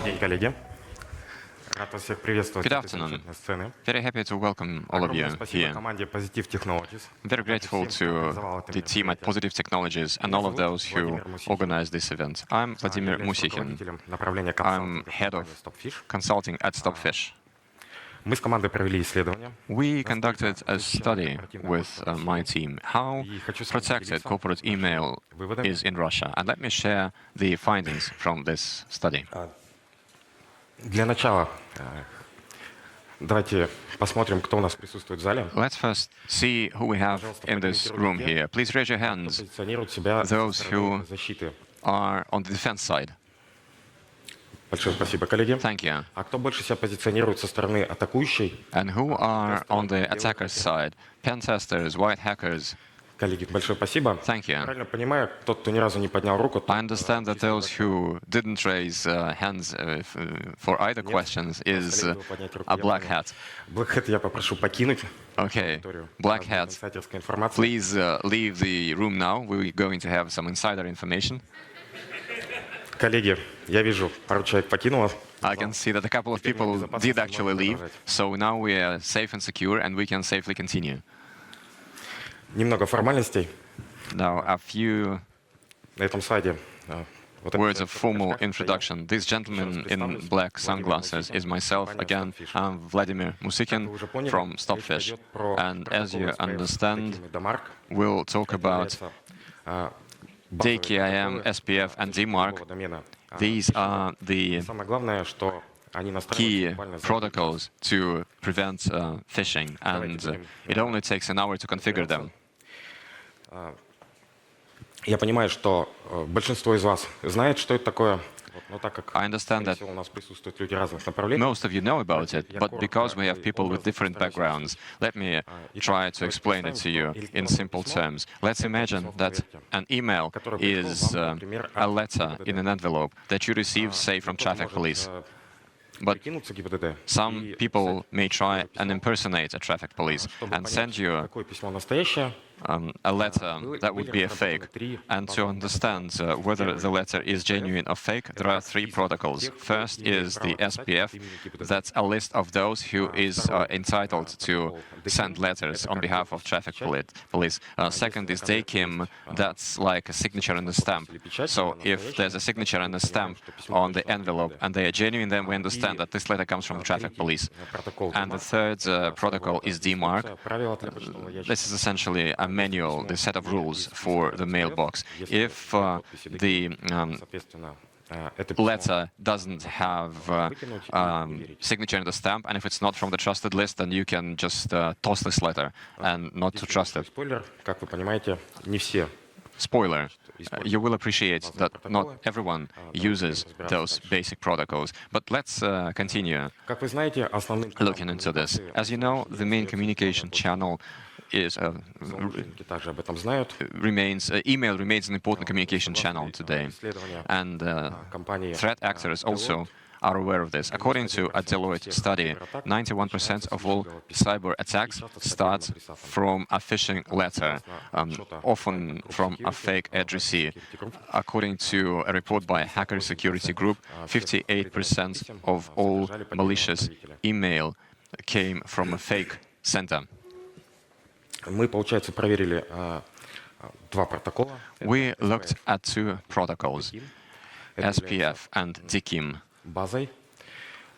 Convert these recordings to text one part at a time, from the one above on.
день, коллеги. Рад вас всех приветствовать Good с этой afternoon. замечательной сцены. Very happy to welcome all of Огромное you спасибо here. команде Positive Technologies. Very а также grateful всем, кто to организовал это the team at мероприятие. Positive Technologies and Меня all of зовут those who Владимир Мусихин. organized this event. I'm Я Vladimir являюсь Musichin. руководителем направления I'm консалтинга head of компании Stopfish. consulting at Stopfish. Мы с командой провели исследование. We насколько conducted a защищена study корпоративная with почта в my России. team, how И хочу с вами protected поделиться corporate нашими email выводами. is in Russia. And let me share the findings from this study. Для начала давайте посмотрим, кто у нас присутствует в зале. Let's first see who we have Пожалуйста, in this прокомментируйте room те, here. Please raise your кто hands, позиционирует себя со those стороны who защиты. are on the defense side. Большое спасибо, коллеги. Thank you. А кто больше себя позиционирует со стороны атакующей? And who are on the attacker's side? Pen testers, white hackers. Коллеги, большое спасибо. Thank you. Правильно понимаю, тот, кто ни разу не поднял руку, I understand that those who didn't raise hands for either questions is a black hat. Black Hat я попрошу покинуть Okay, аудиторию. black У нас будет hats, инсайдерская информация. please leave the room now. We're going to have some insider information. Коллеги, я вижу, пару человек покинуло. I can see that a couple of people did actually leave, so now we are safe and secure and we can safely continue. Немного формальностей. Now, a few На этом слайде вот этот words of человек, formal который introduction. This gentleman in black sunglasses is myself again. I'm Vladimir Musichin from Stopfish. And as you understand, we'll talk about DKIM, SPF, and DMARC. These are the Самое главное, что они key настраиваются буквально за protocols to prevent phishing, and it only takes an hour to configure them. Я понимаю, что большинство из вас знает, что это такое. Вот, но так как I understand скорее that всего, у нас присутствуют люди разных направлений, most of you know about it, but because we have people with different backgrounds, let me try to explain it to you in simple terms. Let's imagine that an email is a letter in an envelope that you receive, say, from traffic police. But прикинуться ГИБДД, some people may try and impersonate a traffic police чтобы and send понять, you какое письмо настоящее, a letter that would be a fake. And to understand whether the letter is genuine or fake, there are three protocols. First is the SPF. That's a list of those who is entitled to send letters on behalf of traffic police. Second is DKIM. That's like a signature and a stamp. So if there's a signature and a stamp on the envelope and they are genuine, then we understand that this letter comes from the traffic police. And the third protocol is DMARC. правила для почтового ящика. This is essentially a manual, the set of rules for the mailbox. If the Соответственно, это письмо letter doesn't have signature and a stamp, and if it's not from the trusted list, then you can just toss this letter and not to trust it. спойлер, как вы понимаете, не все. Spoiler, you will appreciate that not everyone uses those basic protocols. But let's continue Как вы знаете, основным looking into this. As you know, the main communication channel is злоумышленники также об этом знают. email remains an important communication channel today, and Компании threat actors also are aware of this. According to a Deloitte study, 91% of all cyber attacks start from a phishing letter, often from a fake addressee. According to a report by Hacker Security Group, 58% of all malicious email came from a fake sender. Мы, получается, проверили два протокола. We looked at two protocols, SPF and DKIM. Базой.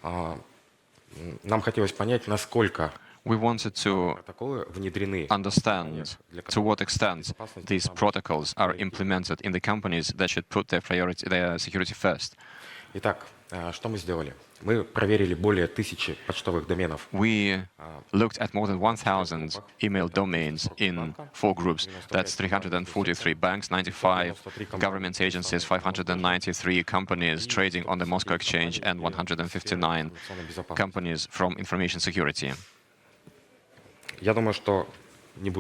Нам хотелось понять, насколько We wanted to протоколы внедрены understand to what extent these protocols are implemented in the companies that should put their security first. Итак, что мы сделали? Мы проверили более 1000 почтовых доменов. We looked at more than 1,000 email domains in 4 groups. That's 343 banks, 95 government agencies, 593 companies trading on the Moscow Exchange, and 159 companies from information security. Я думаю, что не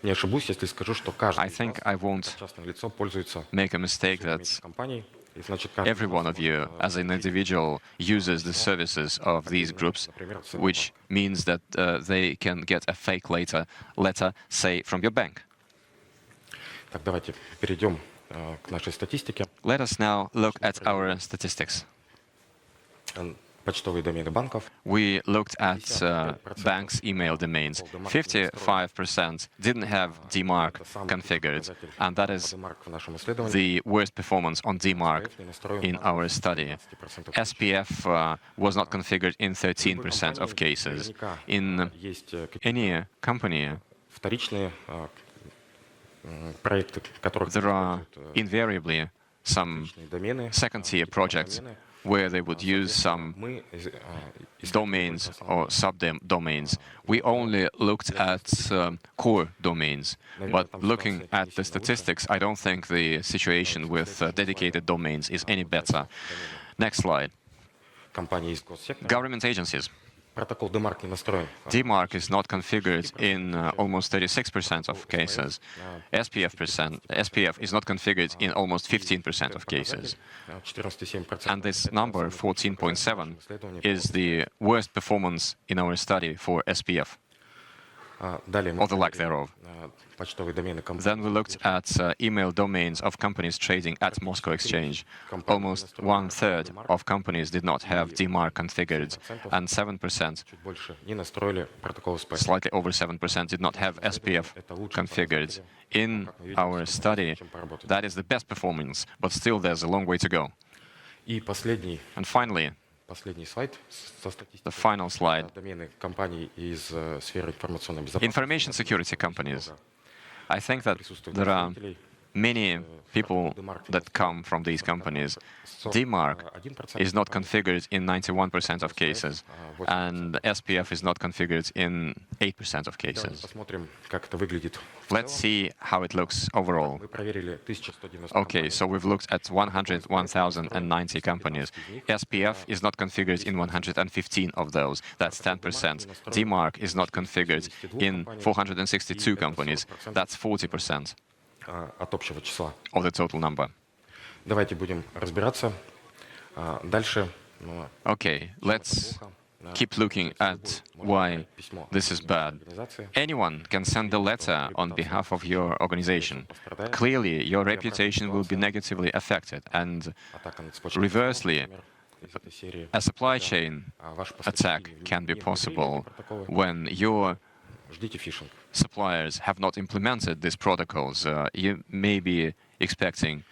не ошибусь, если скажу, что каждый I think I won't частное лицо пользуется make a mistake that компанией. И значит, каждый every one of you, as an individual, uses the services of these groups, which means that they can get a fake letter, say, from your bank. Так, давайте перейдем к нашей статистике. Let us now look at our statistics. почтовые домены банков. We looked at banks' email domains. 55% didn't have DMARC configured, and that is DMARC в нашем исследовании. the worst performance on DMARC in our study. SPF was not configured in 13% of cases. In Есть any company, вторичные проекты, в которых there are используют, invariably some домены. second-tier projects where they would use some Мы domains or subdomains. We only looked at core domains, but looking at the statistics, I don't think the situation with dedicated domains is any better. Next slide. компании из госсектора. Government agencies. Протокол DMARC не настроен. DMARC is not configured in almost 36% of cases. SPF is not configured in almost 15% of cases. 14,7%. And this number, 14.7, is the worst performance in our study for SPF, Далее мы or the lack проверили, thereof. почтовые домены компаний. Then we looked at email domains of companies trading at Moscow Exchange. Almost 1/3 of companies did not have DMARC configured, and 7%, Чуть больше не настроили протокол СП. slightly over 7%, did not have SPF configured. In our study, that is the best performance, but still there's a long way to go. И последний And finally, слайд со the статистикой. final slide. Домены компаний из сферы информационной безопасности. Information security companies. I think that there are many people that come from these companies. DMARC is not configured in 91% of cases, and SPF is not configured in 8% of cases. Посмотрим, как это выглядит. Let's see how it looks overall. Мы проверили 1190 Okay, so we've looked at 101,090 companies. SPF is not configured in 115 of those. That's 10%. DMARC is not configured in 462 companies. That's 40% от общего числа. of the total number. Давайте будем разбираться. Дальше. Okay, let's keep looking at why this is bad. Anyone can send a letter on behalf of your organization. Clearly, your reputation will be negatively affected, and reversely, a supply chain attack can be possible when your Ждите фишинг. suppliers have not implemented these protocols. You may be expecting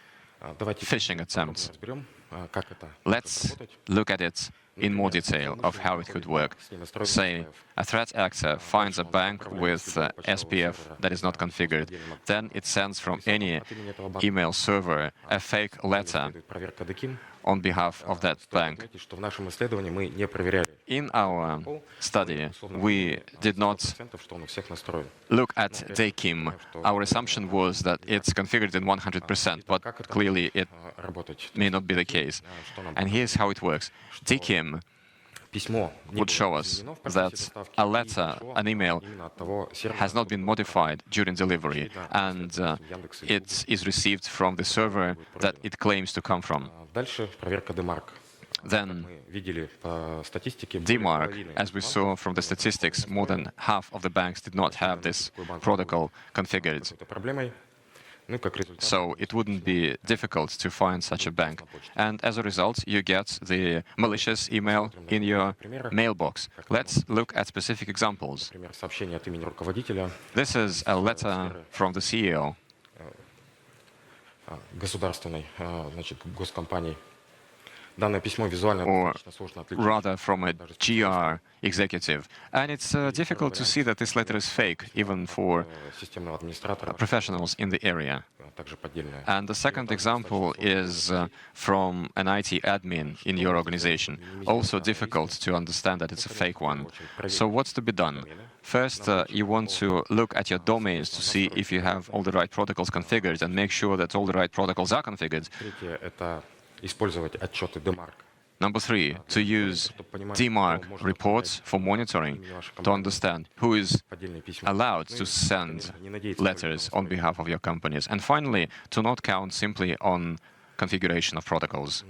Давайте phishing attempts. разберем, как это Let's look at it in more detail of how it could work. Say, a threat actor finds a bank with SPF that is not configured. Then it sends from any email server a fake letter проверка ДКИМ. on behalf of that bank. Заметьте, что в нашем исследовании мы не проверяли In our study, we did not что он у всех настроен. look at DKIM. Our assumption was that it's configured in 100%, but clearly it Работать. may not be the case. And here's how it works. DKIM Письмо не would было show us изменено в процессе that доставки, a и letter, пришло an email, именно от того сервера, has not been modified during delivery, and it is received from the server that it claims to come from. Дальше проверка DMARC. Then Мы видели по статистике, более DMARC, половины as we банков saw from the statistics, more than half of the banks did not have this protocol configured. какой-то проблемой. Ну и как результат, So it wouldn't be difficult to find such a bank. And as a result, you get the malicious email in your mailbox. Let's look at specific examples. например, сообщение от имени руководителя This is a letter from the CEO государственной, значит, госкомпании. Данное письмо визуально or достаточно сложно отличить. rather from a GR executive. And it's difficult to see that this letter is fake, even for Системного администратора, professionals in the area. также поддельная. And the second example is from an IT admin in your organization. Also difficult to understand that it's a fake one. So what's to be done? First, you want to look at your domains to see if you have all the right protocols configured and make sure that all the right protocols are configured. Третье — это использовать отчеты DMARC. Number three, to use DMARC reports for monitoring to understand who is Поддельные письма. allowed to send letters on behalf of your companies. And finally, to not count simply on configuration of protocols.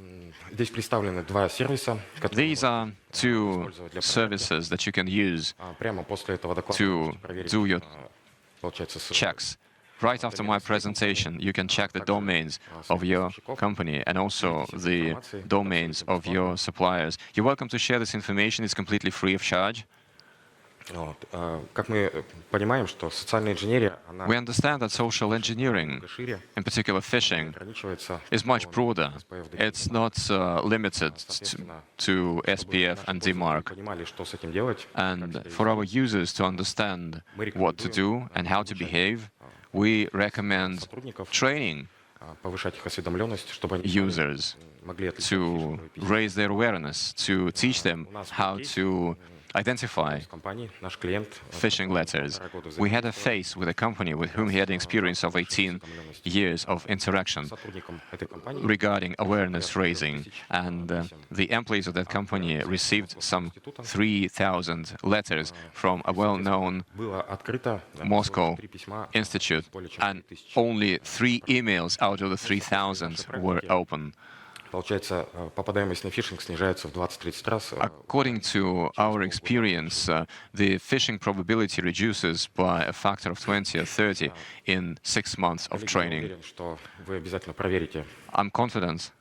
Здесь представлены два сервиса, которые These are two services that you can use прямо после этого доклада to можете проверить, do your получается, checks Right after my presentation, you can check the domains of your company and also the domains of your suppliers. You're welcome to share this information. It's completely free of charge. Вот. Как мы понимаем, что социальная инженерия, она We understand that social engineering, шире, in particular phishing, ограничивается is much broader. It's not limited to SPF and DMARC. понимали, что с этим делать. And for our users to understand what to do and how to behave, we recommend training Повышать их осведомленность, чтобы они users могли отличить to raise their awareness, to teach them how to identify компании. Наш клиент phishing letters. We had a case with a company with whom he had an experience of 18 years of interaction сотрудникам этой компании regarding awareness raising, and the employees of that company received some 3,000 letters from a well-known было открыто Moscow 3 письма, institute, более чем and 3000. only 3 emails out of the 3,000 were open. Получается, попадаемость на фишинг снижается в 20-30 раз. According to our experience, the phishing probability reduces by a factor of 20 or 30 in 6 months of Я training. уверен, что вы обязательно проверите, I'm confident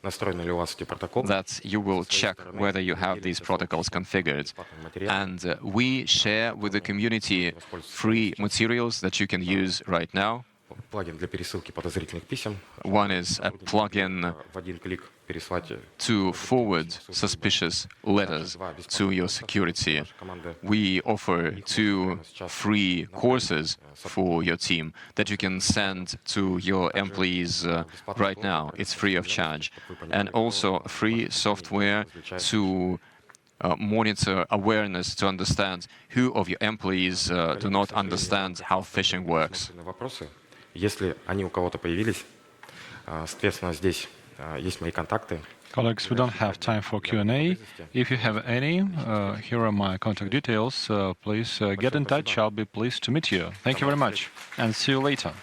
настроены ли у вас эти протоколы. that you will check whether you have these protocols configured. And we share with the community free materials that you can use right now. Плагин для пересылки подозрительных писем. One is a plugin В один клик переслать to forward suspicious letters to your security. We offer 2 free courses for your team that you can send to your employees right now. It's free of charge. And also free software to monitor awareness, to understand who of your employees do not understand how phishing works. Вопросы, если они у кого-то появились, соответственно, здесь есть мои контакты. Colleagues, we don't have time for Q&A. If you have any, here are my contact details. Please get in touch. I'll be pleased to meet you. Thank you very much, and see you later.